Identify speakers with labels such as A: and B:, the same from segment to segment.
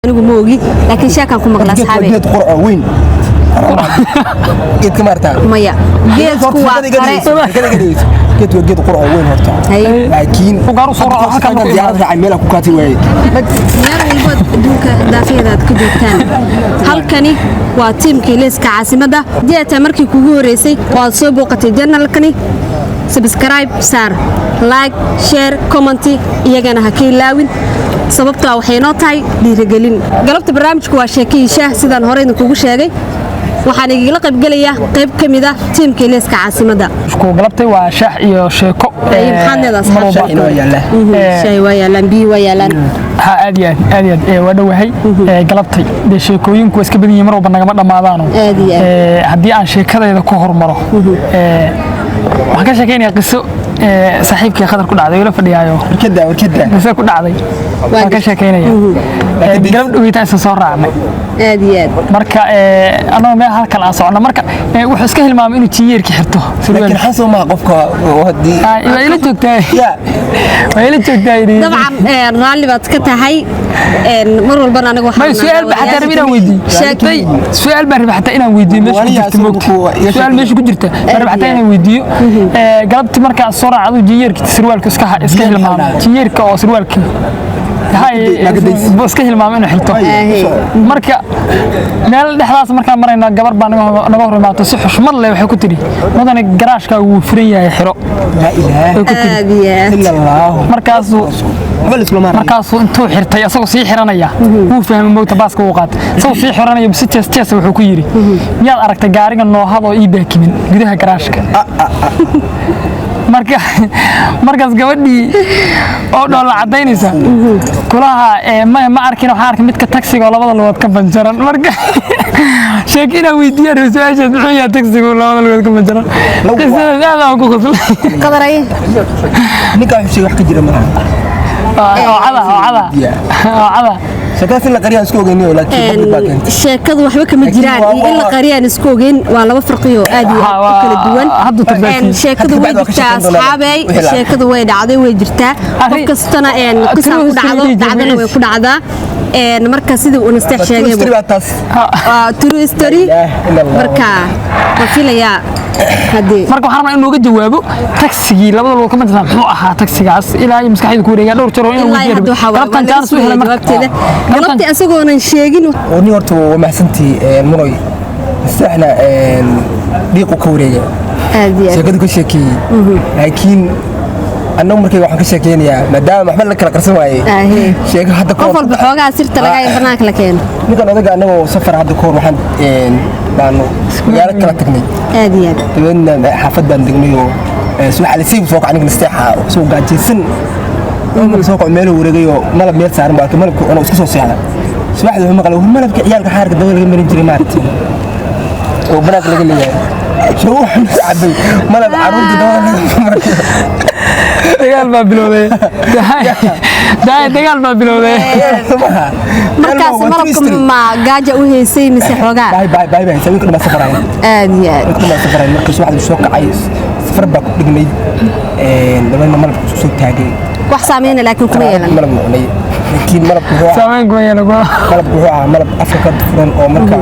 A: anigu ma ogi laakiin sheekan ku maqla asxaabay
B: geed qur'a weyn geed kamarta
A: maya geedku waa
B: geed qur'a weyn horta laakiin
C: ugaar soo raaca halka
B: ka diyaarad raacay meel ku kaati way
A: meel walba adduunka daafiyadaad ka joogtaan halkani waa tiimkii leeska caasimada jeeta markii kugu horeysay waad soo booqatay channelkani subscribe saar like share comment iyagana ha ka ilaawin sababtoo waxay noo tahay dhiirigelin galabta barnaamijku waa sheekayisha sidaan hore idinku sheegay waxaan igala qayb galaya qayb kamid ah tiimka leeska caasimada
C: isku galabtay waa shaax iyo sheeko
A: maxaanada shay waa yaalan biyo waa yaalan
C: ha aad waa dhawahay galabtay de sheekooyinku iska badan yihiin mar walba nagama dhamaadaan haddii aan sheekadayda ku hormaro waxaan ka sheekaynayaa qiso saaxiibkii khadar ku dhacday wala fadhiyaayo
B: warkada
C: qiso ku dhacday waan ka sheekaynaya galab dhaweytaan isa soo raacnay
A: aad
C: marka anoo meel halkan aan socno marka wuxuu iska hilmaamay inuu jiyeerki xirto
B: laakiin xaso ma qofka hadii
C: waa ila joogtaa
A: dabcan raalli baad ka tahay mar walba anigu waxaan
C: su'aal baa xataa rabin inaan weydiiyo su'aal baa rabin xataa inaan weydiiyo su'aal meesha ku jirta rabin xataa inaan weydiiyo galabti marka soo raacdo jiyeerki sirwaalka iska hilmaamay jiyeerka oo sirwaalka iska hilmaamay inuu xirto marka meel dhexdaas markaan marayna gabar baa naga hor imaato si xushmad leh waxay ku tiri mudane garaashka uu furan yahay xiro
B: la ilaaha illa allah
C: markaasuu intuu xirtay asagoo sii xiranaya wuu fahmay moogta baaska uu qaatay asagoo sii xiranaya si jees wuxuu ku yiri miyaad aragtay gaariga noohadoo ii baakimin gudaha garaashka markaas gabadhii oo dhoola cadaynaysa kulaha ma arkin waxaan arkay midka taksiga oo labada lugood ka banjaran marka sheek inaan weydiiyaan su-aashaas muxuu yahay taksiga labada lugood ka banjaran qisadaas aad aan ku qoslay
A: qadaray
B: ninka wuxuu wax ka jira
C: cada
B: shaqaasi la qariyan isku ogeeyay laakiin badan
A: sheekadu waxba kama jiraan in la qariyan isku ogeyn waa laba farqiyo aad iyo kala duwan sheekadu way jirtaa asxaabay sheekadu way dhacday way jirtaa qof kastana qisa ku dhacdo dhacdana way ku dhacdaa marka sidii uu nasteex sheegay true story marka wafilaya
C: marka waxaan rabaa inuu uga jawaabo tagsigii labada loo kama jiraan muxuu ahaa tagsigaas ilaa ay maskaxdu ku wareegaa dhowr jeer inuu weydiiyo galabtan jaanis u helay marka
A: galabti asagoonan sheegin
B: oo ni horta waa mahsantii muray saxna dhiiqo ka wareega sheekadu ka sheekiyay laakiin annagu markay waxaan ka sheekeynayaa maadaama waxba la kala qarsan waayey sheeko hadda
A: qof walba xoogaa sirta laga barnaamijka la keeno
B: ninkan odaga annagoo safar hadda koor waxaan baanu magaalo kala tagnay dabeedna xaafad baan degnay oo subax alisiib soo kacnay nasteexa soo gaajaysan soo kac meel wareegay oo malab meel saaran baa malabku oo iska soo seexda subaxda wuxuu maqlay malabka ciyaalka xaarka dawada laga marin jiray maartay oo banaag laga leeyahay soo cabay malab caruurta dawada laga marin
C: dagaal baa bilowday
A: markaas malabka ma gaaja u heysay mise xoogaa
B: bay sawir kana safaray
A: aad iyo aad
B: kana safaray markaas waxa soo kacay safar baa ku dhignay dabana malabka soo taagay
A: wax saameeyna laakiin kuma yeelan
B: malab noqday laakiin malabku
C: saameyn kuma yeelan
B: malabku malab Afrika furan oo marka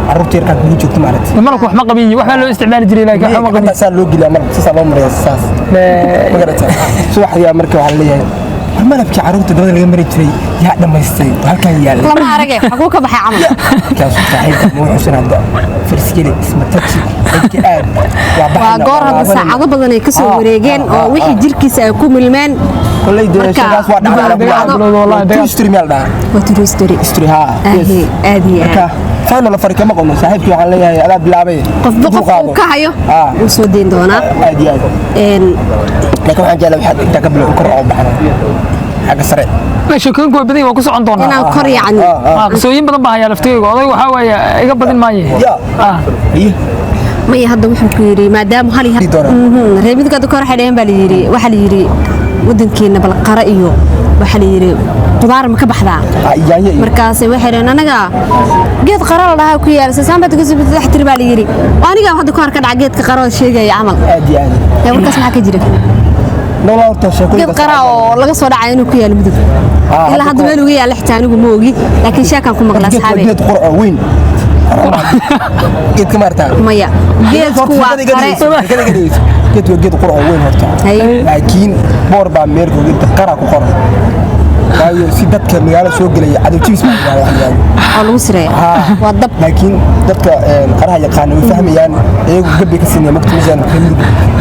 B: carruurta yarka ku joogto maaragtay
C: malabku wax ma qabiyo wax loo isticmaali jiray laakiin wax ma qabiyo
B: saa loo gilaa malabka saa loo mariyo saas magarata subaxdii marka waxa la leeyahay malabka carruurta dawada laga marin jiray yaa dhamaystay halkan yaal
A: lama aragay xaguu ka baxay camal
B: kaas saxiibka muu xusanada farskili isma taji aad
A: waa goor hadda saacado badan ay ka soo wareegeen oo wixii jirkiisa ay ku milmeen
B: kulay deegaankaas waa dhacdo wallahi history meel dhaa
A: waa true story
B: ha
A: aad iyo aad
B: فانا لا فرق ما قلنا صاحبك waxaan leeyahay ala bilaabay
A: qof uu ka hayo uu soo deyn doona
B: aadi laakiin waxaan jeclahay waxa inta ka bilow kor oo baxna xaga sare
C: la sheekooyinku waa badan waa ku socon doonaa
A: inaan kor yacni
C: qisooyin badan baa hayaa lafteega oday waxa weeye iga badin maaye
A: maya hadda wuxuu ku yiri maadaama hal reebidka kor xidheen baa la yiri waxa la yiri wadankeena bal qara iyo waxa la yiri qudaar ma ka baxdaa markaas waxay reen anaga geed qara la dhahay ku yaal saambaad ka soo bixi tir baa la yiri aniga hadda kor ka dhac geedka qaro sheegay amal
B: aadi
A: markaas waxa ka jira
B: nolol horta sheeko
A: geed qara oo laga soo dhacay inuu ku yaalo mudug ilaa hadda meel uga yaala xitaa anigu ma ogi laakiin sheekan ku maqla asxaabe
B: geed qurco weyn geed kamarta
A: maya geedku waa qare
B: geed qurco weyn horta laakiin boor baa meerku geed qara ku qoran waayo si dadka magaalo soo galay cadawtiis ma yiraahdo
A: oo lagu siray waa dab
B: laakiin dadka qaraha yaqaan way fahmayaan iyagu gabi ka sinay maqtiisaan kamid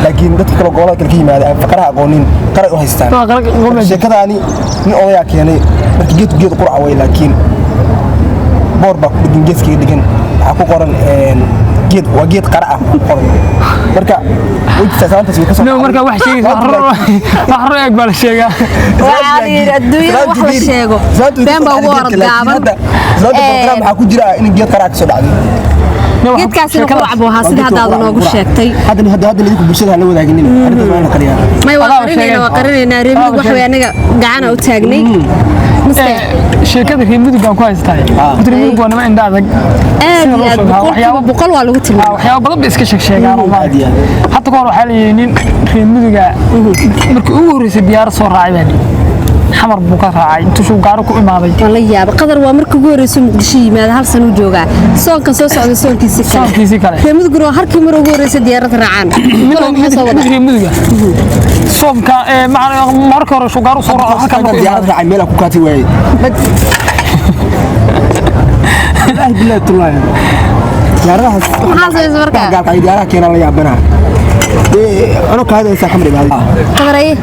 B: laakiin dadka kala gobolada kala yimaada aan qaraha aqoonin qara u haystaan sheekadaani nin odaya keenay markii geed qurca way laakiin boor baa ku geeskiga dhigan waxa ku qoran geed waa geed qara ah qoran marka wajta saanta si ka soo
C: marka wax sheegay wax reeg bal sheega
A: waa adduunyo wax la sheego been baa ugu ordaaban
B: program waxa ku jira in geed qara ka soo dhacday
A: geedkaas inuu quracbo ha sida hadaad noogu sheegtay
B: hadda idinku bulshada la wadaaginin arinta ma la qariyaa
A: may waa qarinayna reebig wax way anaga gacana u taagnay
C: sheekada reemudug aan ku haystaa reemudug waa nima indha adag
A: waxyaabo boqol waa lagu tilmaamay
C: waxyaabo badan bay iska sheegaan hatta ka hor waxaa la yidhi nin reemuduga markii ugu horreysay diyaarad soo raacay baa xamar buu ka raacay intuu gaaro ku imaaday
A: wala yaab qadar waa markii ugu horreysay muqdisho yimaada hal sano jooga soonkan soo socda soonkiisi kale reemuduguna waa halkii mar ugu horreysay diyaarad raacaan
C: reemuduga soomka marka hore shugaar soo raaco halka
B: diyaarad raacay meel ku kaati waayay ay billahi tullahi diyaaradaha
A: maxaa marka
B: gaalka diyaaradaha keenan la yaabana أنا كهذا إنسان حمري بعد.
A: قدري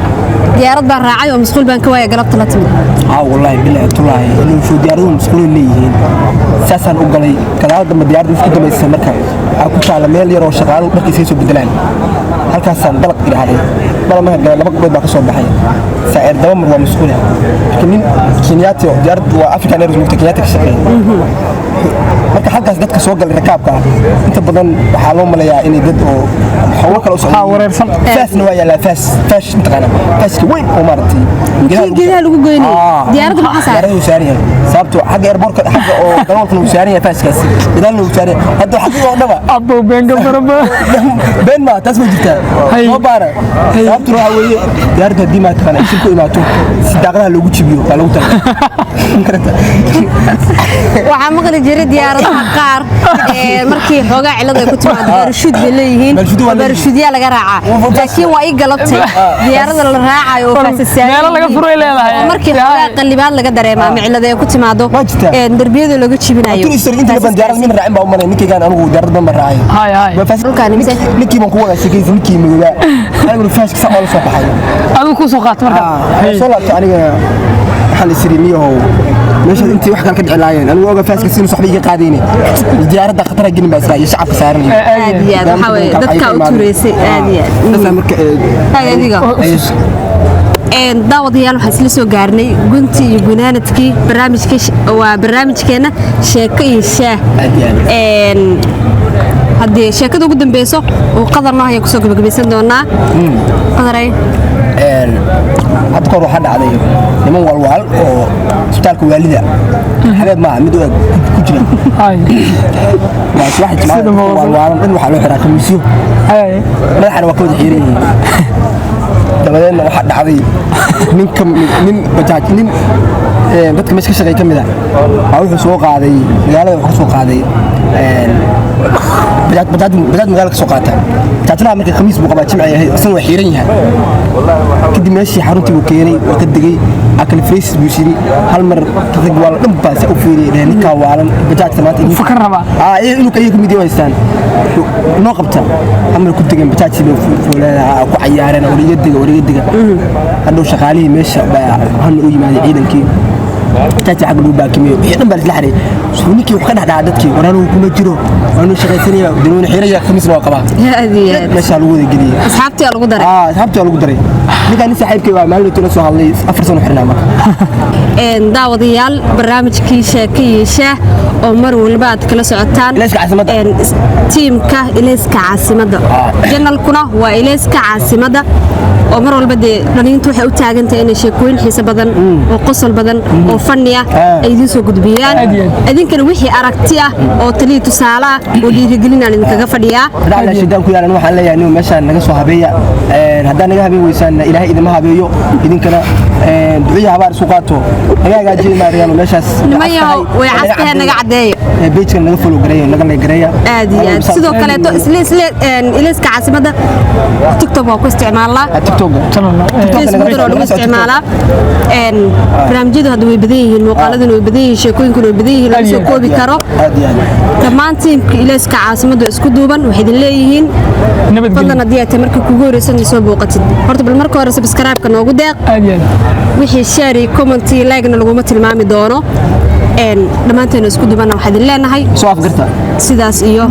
A: ديارات بالراعي ومسؤول بان كوايا قربت لا تمد.
B: والله بالله والله إنه شو ديارهم مسؤول اللي هين. ساسا أقولي كذا لما ديار مسؤول دم يسمرك. أكون على ميل يروح شغال وبركي سيسو بدلان. هل كاسان بلق إلى هذا. بلا ما هجر لما قبل بقصوا بحي. سائر دوام هو مسؤوله. كمين كينياتي ديار وأفريقيا نيرز مكتكياتك شقي. marka halkaas dadka soo gal rakaabka inta badan waxa loo maleeyaa in dad oo hawo kala soo
C: wareersan
B: faasna waa yala faas intaqana faaska weyn oo martay
A: geedaha lagu goynay diyaaradda maxaa saaran
B: diyaaradda saariyan sababto xagga airportka xagga oo galowlka lagu saariyan faaskaas geedaha lagu saariyan hadda xagga oo dhaba
C: abo benga baraba
B: ben ma taas ma jirta soo baara sababto waxa weeye diyaaradda dima taqana shirku imaato si daaqadaha lagu jibiyo baa lagu tagaa
A: waxaa maqli jiray diyaaradaha qaar markii xoogaa cilad ay ku timaado barashuud bay leeyihiin barashuudyaa laga raacaa laakiin waa ii galabtay diyaarada la raacayo oo
C: meelo laga furay leedahay
A: markii xoogaa qallibaad laga dareema ama cilad ay ku timaado darbiyada laga jibinayo
B: inta badan diyaarad min raacin baa u maray ninkaygaan anigu diyaarad ban raacay ninkii baan ku wada sheekaysan ninkii madooba anigu faash ka soo baxay
C: adigu ku soo qaat marka
B: soo laabtay aniga waxaan isriimiyo meesha intii wax kale ka dhiclaayeen anigu oga faaska siin saxbiga qaadayne diyaaradda khatar gelin baa israa'iil shacabka saaran
A: aadiyaad waxa way dadka u tuureysay aadiyaad
B: marka
A: aadiga daawadayaal waxaan isla soo gaarnay gunti iyo gunaanadkii waa barnaamijkeena sheeko iyo shaah haddii sheekada ugu dambeyso oo qadarna ayaan kusoo gabagabaysan doonaa qadaray
B: hadda kor waxaa dhacday niman walwaal oo isbitaalka waalida xabeeb maaha mid ku jira walwaalan dhan waxaa loo xiraa khamiisyo madaxana waa ka wada xiiran yihiin dabadeedna waxaa dhacday nin bajaaj nin dadka meesha ka shaqeey ka mid ah waa wuxuu soo qaaday magaalada wuxuu soo qaaday bajaaj magaalada ka soo qaata bajaajlaha markay khamiis buu qabaa jimci yahay isna waa xiiran yahay kadib meeshii xaruntii buu keenay waa ka degay akal freesis buu shiri hal mar rag waa la dhan baa si u fiiriyay ninkaa waalan bajaajta maanta
C: fakar raba
B: inuu kayaga mid yahay haystaan noo qabta amar ku degeen bajaajtii bay fuuleedaha ku cayaareen wariga dega hadhow shaqaalihii meesha baa hana u yimaaday ciidankii bajaajtii xagga lagu baakimiyo wixii dhan baa isla xaray ninkii wax ka dhexdhaca dadkii waraanuu kuma jiro waanuu shaqaysanaya danuuna xiiraya khamiisna waa qabaa meeshaa lagu wada geliyey
A: asxaabtii lagu daray
B: asxaabtii lagu daray ninkaan nin saaxiibkay waa maalin tuna soo hadlay 4 sano xirnaa marka
A: daawadayaal barnaamijkii sheeko iyo shaah oo mar walba aad kala socotaan tiimka ilayska caasimadda janalkuna waa ilayska caasimadda oo mar walba dee dhalintu waxay u taagantahay inay sheekooyin xiiso badan oo qosol badan oo fanni ah ay idiin soo gudbiyaan idinkana wixii aragti ah oo taliya tusaale ah oo dhiirigelin aan idinkaga fadhiyaa
B: shidaan ku yaalan waxaan leeyahay inuu meeshaan naga soo habeeya haddaan naga habeen weysaan ilaahay idima habeeyo idinkana duciya habaar isku qaato naga hagaajiye maariyaan meeshaas
A: nimayo way castahay naga cadeeyo
B: beejkan naga follow gareeyo naga like gareeya
A: aad iyo aad sidoo kale ilayska caasimadda TikTok waa ku isticmaalaa Facebook oo lagu isticmaalaa barnaamijyadu hadda way badan yihiin muuqaaladuna way badan yihiin sheekooyinkuna way badan yihiin lagu soo koobi karo dhammaan tiimka ilayska caasimadda isku duuban waxay idin leeyihiin fadlan haddii aad markii kugu horeysan soo booqatid horta bal marka hore subscribe-ka noogu deeq wixii share iyo comment iyo like-na laguma tilmaami doono dhammaanteena isku duubanna waxaan idin leenahay
B: soo afgarta
A: sidaas iyo